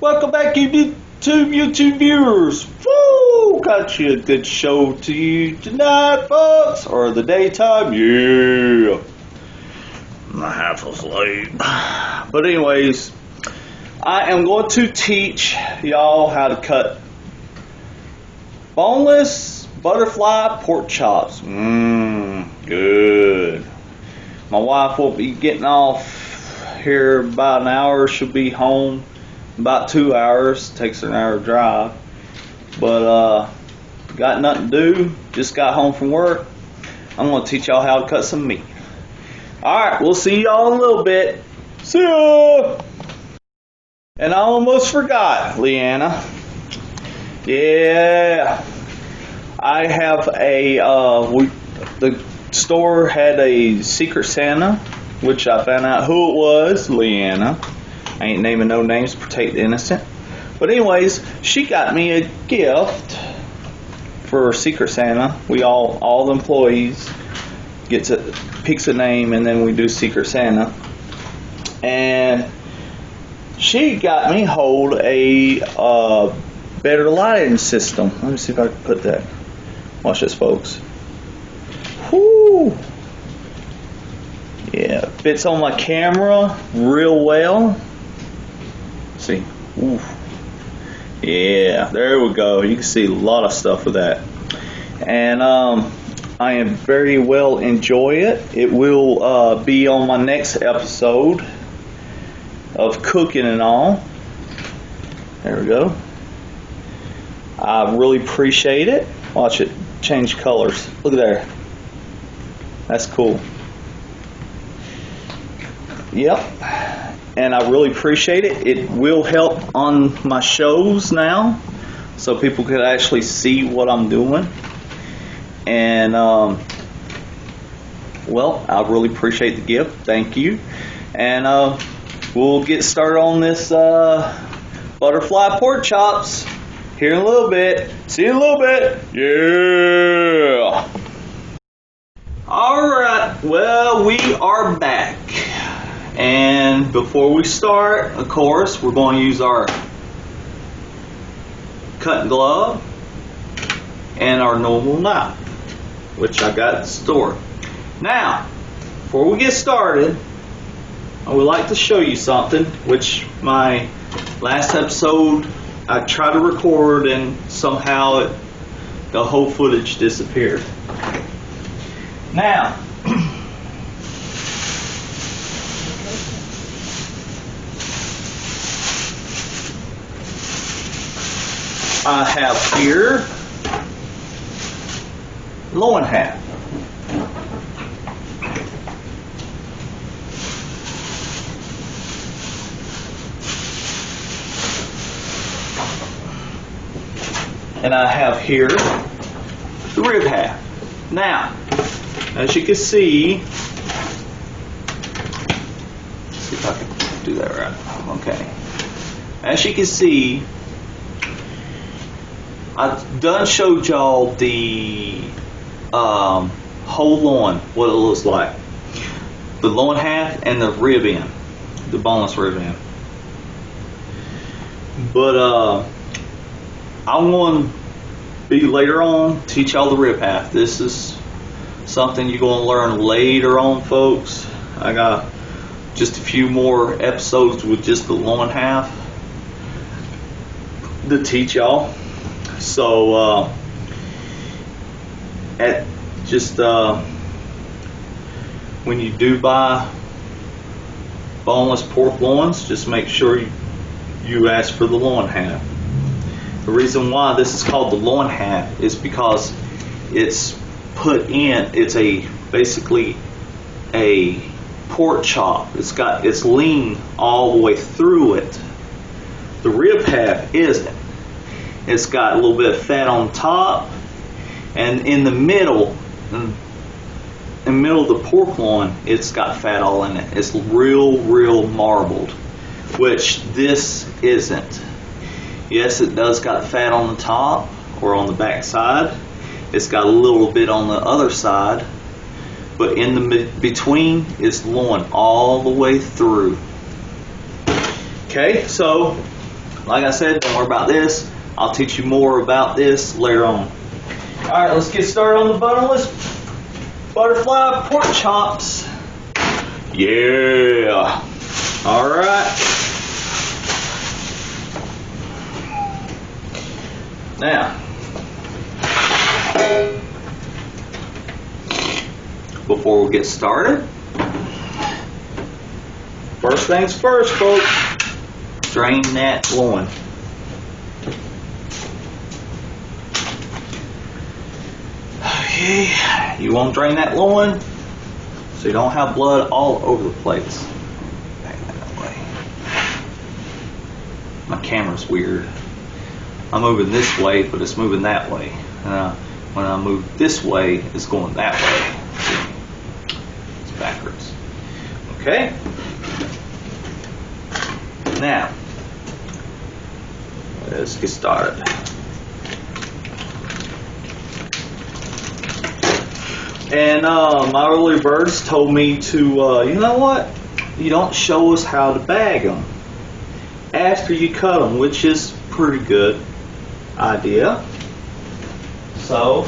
Welcome back, YouTube viewers. Woo! Got you a good show to you tonight, folks, or the daytime. Yeah, I'm half asleep. But anyways, I am going to teach y'all how to cut boneless butterfly pork chops. Good. My wife will be getting off here about an hour. She'll be home about 2 hours. Takes her an hour drive. But got nothing to do. Just got home from work. I'm going to teach y'all how to cut some meat. Alright, we'll see y'all in a little bit. See ya! And I almost forgot, Leanna. Yeah. I have the store had a Secret Santa, which I found out who it was, Leanna. I ain't naming no names, protect the innocent. But anyways, she got me a gift for Secret Santa. We all the employees picks a name, and then we do Secret Santa. And she got me hold a better lighting system. Let me see if I can put that. Watch this, folks. Whoo! Yeah, fits on my camera real well. See, ooh. Yeah, there we go. You can see a lot of stuff with that, and I am very well enjoy it. It will be on my next episode of cooking and all. There we go. I really appreciate it. Watch it change colors. Look at there. That's cool. Yep. And I really appreciate it. It will help on my shows now, so people could actually see what I'm doing. And well, I really appreciate the gift. Thank you. And we'll get started on this butterfly pork chops here in a little bit. See you in a little bit. Yeah. Alright, well, we are back. And before we start, of course, we're going to use our cutting glove and our normal knife, which I got at the store. Now, before we get started, I would like to show you something, which my last episode I tried to record and somehow the whole footage disappeared. Now, I have here loin half. And I have here the rib half. Now, as you can see, let's see if I can do that right. Okay. As you can see, I've done showed y'all the whole loin, what it looks like. The loin half and the rib end, the boneless rib end. But I'm going to be later on teach y'all the rib half. This is something you're going to learn later on, folks. I got just a few more episodes with just the loin half to teach y'all. So when you do buy boneless pork loins, just make sure you ask for the loin half. The reason why this is called the loin half is because it's basically a pork chop. It's lean all the way through it. The rib half isn't. It's got a little bit of fat on top, and in the middle of the pork loin, it's got fat all in it. It's real marbled, which this isn't. Yes, it does got fat on the top or on the back side. It's got a little bit on the other side, but in the between is loin all the way through. Okay, so like I said, don't worry about this. I'll teach you more about this later on. Alright, let's get started on the boneless butterfly pork chops. Yeah. Alright. Now, before we get started, first things first, folks, drain that loin. Okay, you want to drain that loin so you don't have blood all over the place. Back that way. My camera's weird. I'm moving this way, but it's moving that way. When I move this way, it's going that way. It's backwards. Okay? Now, let's get started. And my early birds told me to, you know what? You don't show us how to bag them after you cut them, which is pretty good idea. So,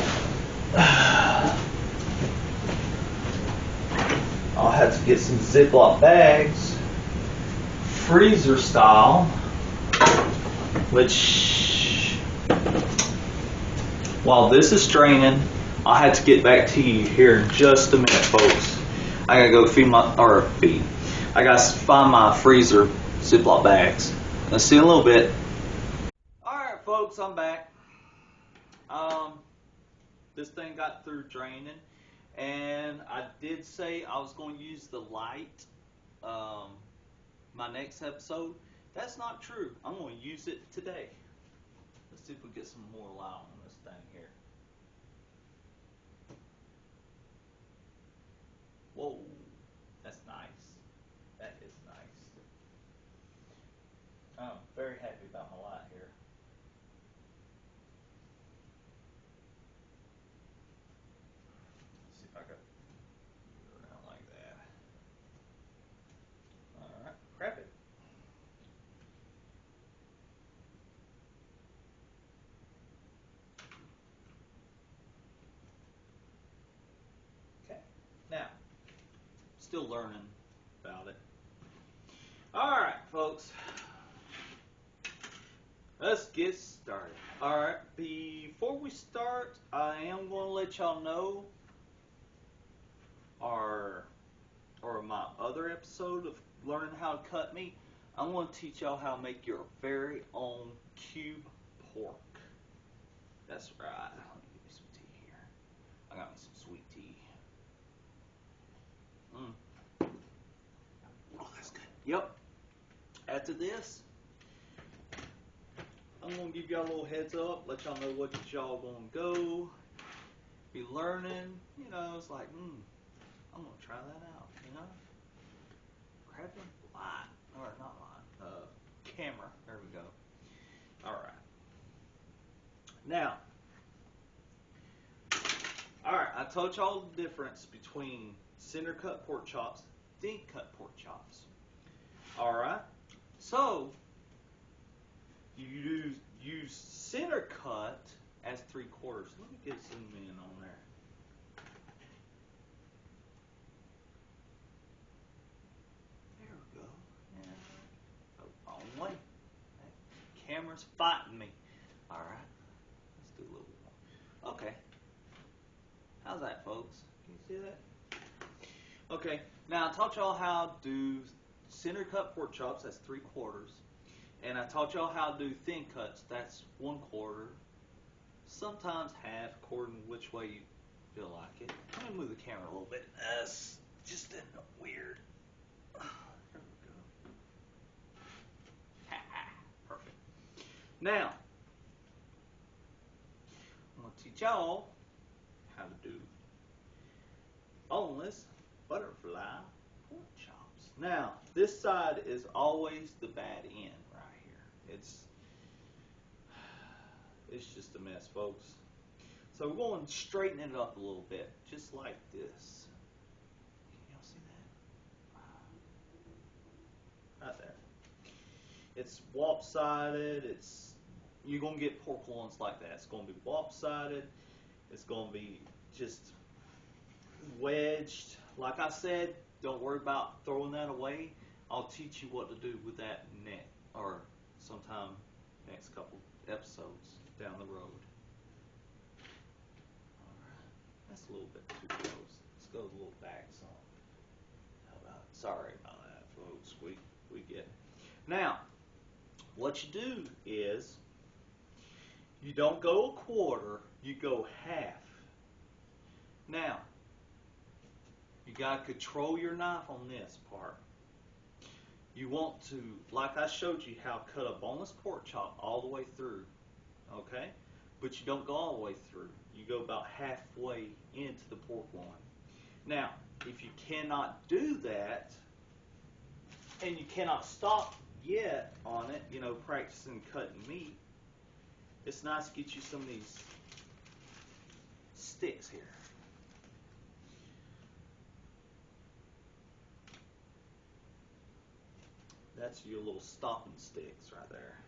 I'll have to get some Ziploc bags, freezer style, which, while this is draining, I'll have to get back to you here in just a minute, folks. I gotta go I gotta find my freezer Ziploc bags. Let's see in a little bit. Alright, folks, I'm back. This thing got through draining, and I did say I was going to use the light my next episode. That's not true. I'm going to use it today. Let's see if we get some more light on this thing here. Whoa, that's nice. That is nice. I'm very happy about my light here. Let's see if I can go around like that. Alright, grab it. Okay, now, still learning about it. Alright, folks. Let's get started. Alright, before we start, I am going to let y'all know my other episode of learning how to cut meat. I'm going to teach y'all how to make your very own cube pork. That's right. Let me give me some tea here. I got me some sweet tea. Oh, that's good. Yep. After this, I'm going to give y'all a little heads up, let y'all know what y'all going to go, be learning, you know, it's like, I'm going to try that out, you know. Grabbing light, or not light, camera, there we go. Alright. Now, alright, I told y'all the difference between center cut pork chops, thin cut pork chops. Alright, so, you use center cut as 3/4. Let me get zoom in on there. There we go. Yeah. Oh, wrong way. That camera's fighting me. Alright, let's do a little more. Okay. How's that, folks? Can you see that? Okay, now I taught y'all how to do center cut pork chops, that's 3/4. And I taught y'all how to do thin cuts, that's 1/4. Sometimes half, according to which way you feel like it. Let me move the camera a little bit. That's just weird. There we go. Perfect. Now, I'm going to teach y'all how to do boneless butterfly pork chops. Now, this side is always the bad end right here. It's just a mess, folks. So we're going to straighten it up a little bit, just like this. Can y'all see that? Right there. It's lopsided. You're gonna get pork loins like that. It's gonna be lopsided. It's gonna be just wedged. Like I said, don't worry about throwing that away. I'll teach you what to do with that next, or sometime next couple episodes down the road. Alright, that's a little bit too close. Let's go a little back some. How about, sorry about that, folks. We get it. Now, what you do is you don't go a quarter, you go half. Now, you got to control your knife on this part. You want to, like I showed you how to cut a boneless pork chop all the way through, okay? But you don't go all the way through. You go about halfway into the pork loin. Now, if you cannot do that, and you cannot stop yet on it, you know, practicing cutting meat, it's nice to get you some of these sticks here. That's your little stopping sticks right there.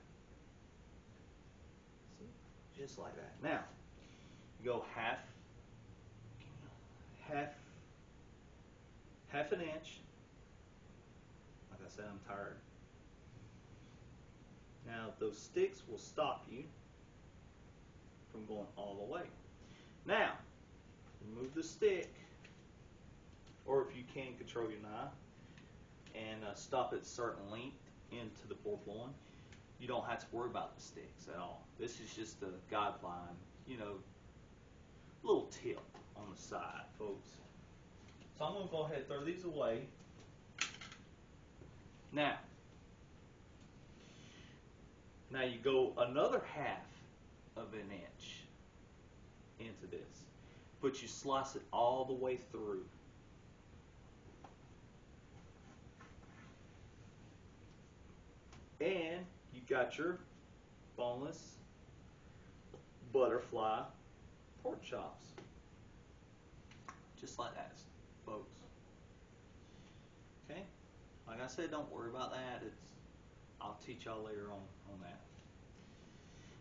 See? Just like that. Now, you go half an inch. Like I said, I'm tired. Now, those sticks will stop you from going all the way. Now, remove the stick, or if you can, control your knife and stop at a certain length into the pork loin. You don't have to worry about the sticks at all. This is just a guideline, you know, little tip on the side, folks. So I'm going to go ahead and throw these away. Now you go another half of an inch into this, but you slice it all the way through. And you got your boneless butterfly pork chops. Just like that, folks. Okay? Like I said, don't worry about that. I'll teach y'all later on that.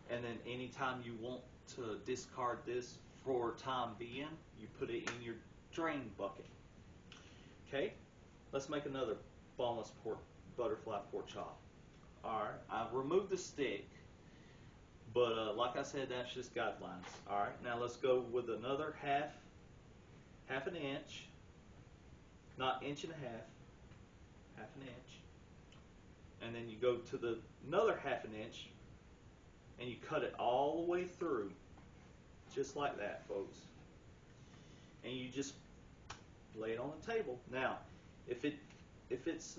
And then anytime you want to discard this for time being, you put it in your drain bucket. Okay? Let's make another boneless butterfly pork chop. Alright, I've removed the stick, but like I said, that's just guidelines. Alright, now let's go with another half an inch, not inch and a half an inch, and then you go to another half an inch, and you cut it all the way through, just like that, folks. And you just lay it on the table. Now, if it's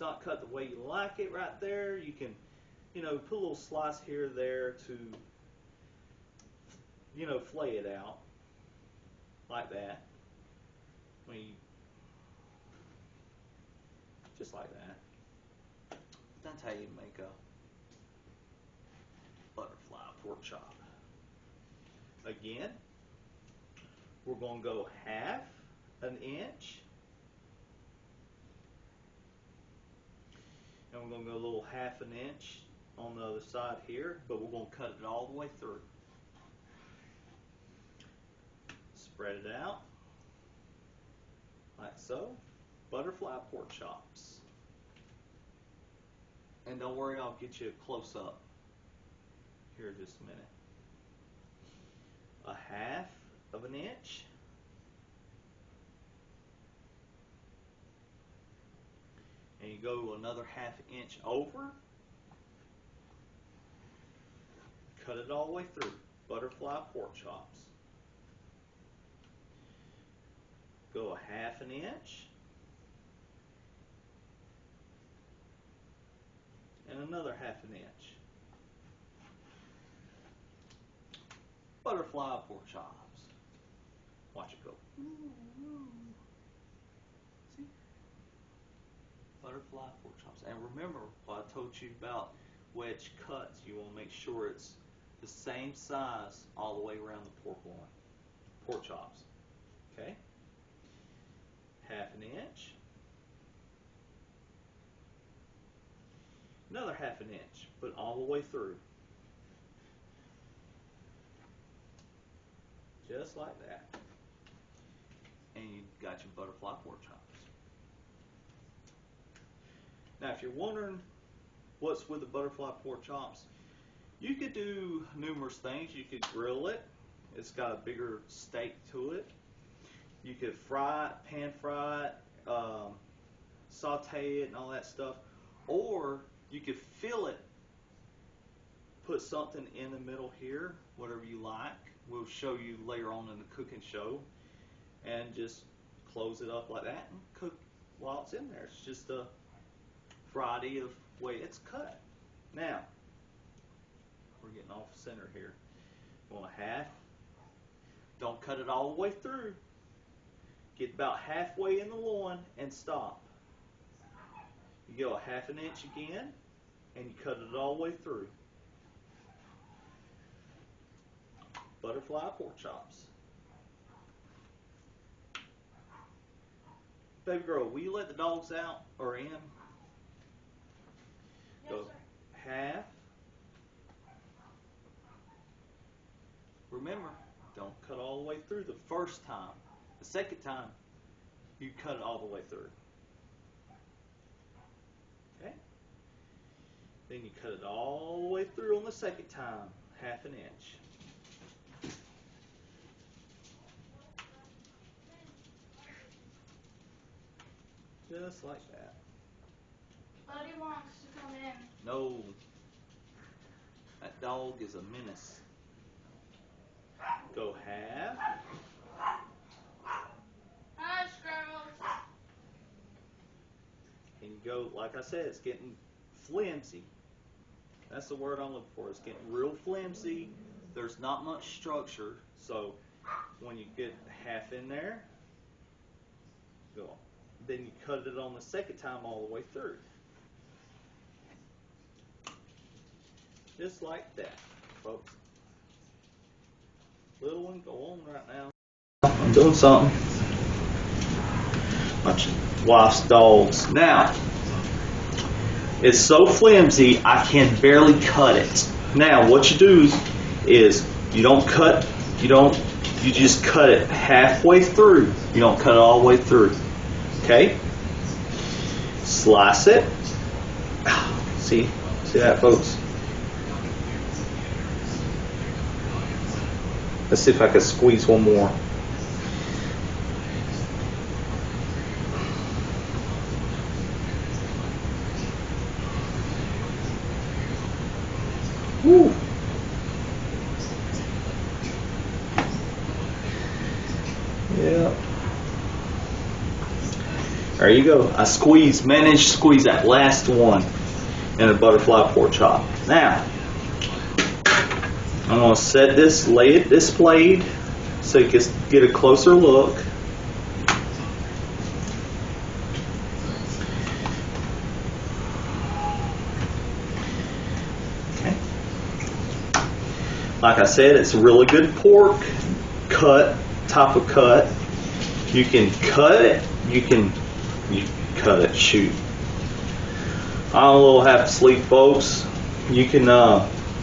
not cut the way you like it right there, you can, you know, put a little slice here or there to, you know, flay it out like that. Just like that. That's how you make a butterfly pork chop. Again, we're going to go half an inch. And we're going to go a little half an inch on the other side here, but we're going to cut it all the way through. Spread it out like so. Butterfly pork chops. And don't worry, I'll get you a close up here in just a minute. A half of an inch. And you go another half inch over. Cut it all the way through. Butterfly pork chops. Go a half an inch. And another half an inch. Butterfly pork chops. Watch it go. See? Butterfly pork chops. And remember what I told you about wedge cuts. You want to make sure it's the same size all the way around the pork loin. Pork chops. Okay? Half an inch. Another 1/2 inch, but all the way through. Just like that. And you got your butterfly pork chops. Now, if you're wondering what's with the butterfly pork chops, you could do numerous things. You could grill it. It's got a bigger steak to it. You could fry it, pan fry it, saute it and all that stuff. Or you could fill it, put something in the middle here, whatever you like. We'll show you later on in the cooking show. And just close it up like that and cook while it's in there. It's just a variety of way it's cut. Now, we're getting off center here. You want a half. Don't cut it all the way through. Get about halfway in the loin and stop. You go a 1/2 inch again and you cut it all the way through. Butterfly pork chops. Baby girl, will you let the dogs out or in? Yes, Go sir. half. Remember, don't cut all the way through the first time. The second time, you cut it all the way through. Okay? Then you cut it all the way through on the second time, 1/2 inch. Just like that. Buddy wants to come in. No, that dog is a menace. Go half. Hush, girls. And you go, like I said, it's getting flimsy. That's the word I'm looking for. It's getting real flimsy. There's not much structure. So when you get half in there, go. Then you cut it on the second time all the way through. Just like that, folks. Little one, go on right now. I'm doing something. Bunch of wife's dogs. Now, it's so flimsy, I can barely cut it. Now, what you do is you don't cut, you just cut it halfway through. You don't cut it all the way through. Okay? Slice it. See that, folks? Let's see if I can squeeze one more. Woo. Yeah. There you go. I managed to squeeze that last one in a butterfly pork chop. Now, I'm going to set this, lay it displayed so you can get a closer look. Okay. Like I said, it's a really good pork type of cut. You can cut it, shoot. I'm a little half asleep, folks. You can,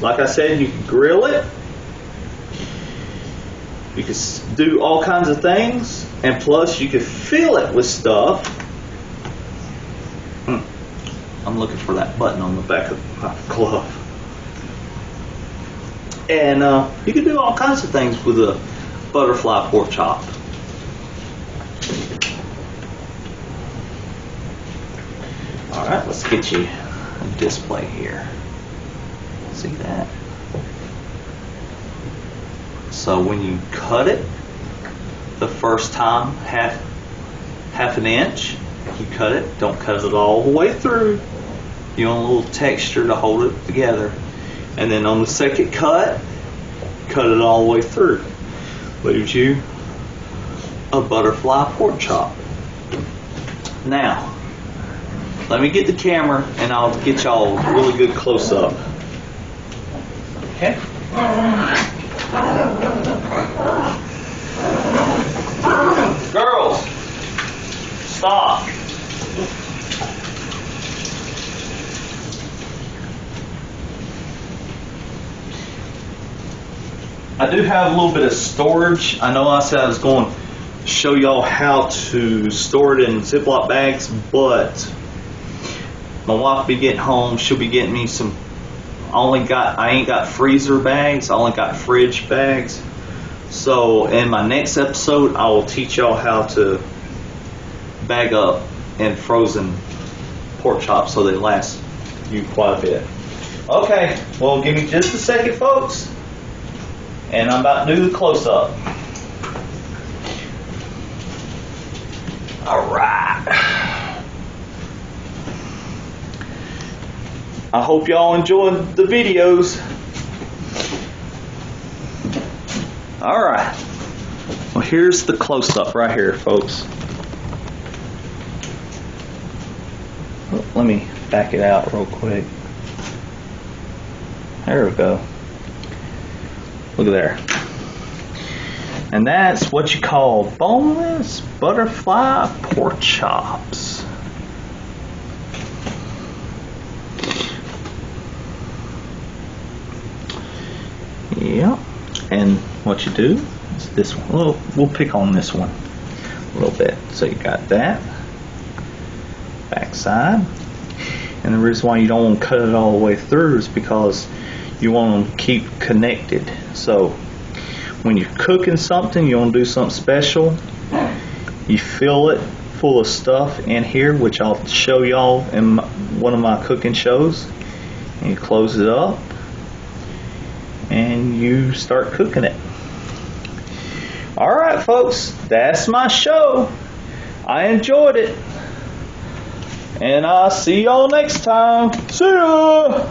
like I said, you can grill it. You can do all kinds of things, and plus you can fill it with stuff. I'm looking for that button on the back of my glove. And you can do all kinds of things with a butterfly pork chop. Alright, let's get you a display here. See that? So when you cut it the first time, half an inch, you cut it, don't cut it all the way through. You want a little texture to hold it together. And then on the second cut it all the way through. Leaves you a butterfly pork chop. Now, let me get the camera and I'll get y'all a really good close up. Okay? Girls, stop. I do have a little bit of storage. I know I said I was going to show y'all how to store it in Ziploc bags, but my wife will be getting home. She'll be getting me some. I ain't got freezer bags. I only got fridge bags. So in my next episode, I will teach y'all how to bag up in frozen pork chops so they last you quite a bit. Okay, well, give me just a second, folks, and I'm about to do the close-up. All right. I hope y'all enjoyed the videos. All right. Well, here's the close-up right here, folks. Let me back it out real quick. There we go. Look at there. And that's what you call boneless butterfly pork chops. Yep. And what you do is this one. We'll pick on this one a little bit. So you got that. Backside. And the reason why you don't want to cut it all the way through is because you want to keep connected. So when you're cooking something, you want to do something special, you fill it full of stuff in here, which I'll show y'all in one of my cooking shows, and you close it up and you start cooking it. Alright folks, that's my show. I enjoyed it, and I'll see y'all next time. See ya!